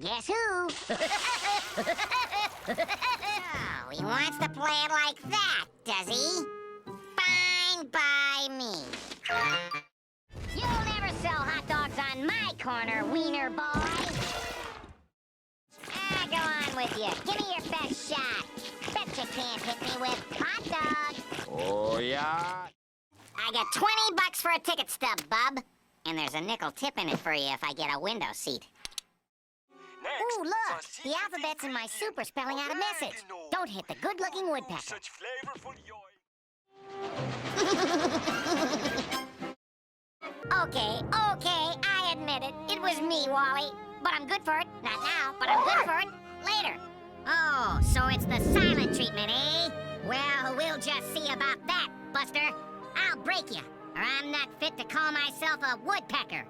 Guess who? Oh, he wants to play it like that, does he? Fine by me. You'll never sell hot dogs on my corner, wiener boy. Go on with you. Give me your best shot. Bet you can't hit me with hot dog. Oh, yeah? I got $20 for a ticket stub, bub. And there's a nickel tip in it for you if I get a window seat. Ooh, look! The alphabet's in my super spelling out a message. Don't hit the good-looking woodpecker. Such flavorful joy. Okay, I admit it. It was me, Wally. But I'm good for it. Not now, but I'm good for it later. Oh, so it's the silent treatment, eh? Well, we'll just see about that, Buster. I'll break you, or I'm not fit to call myself a woodpecker.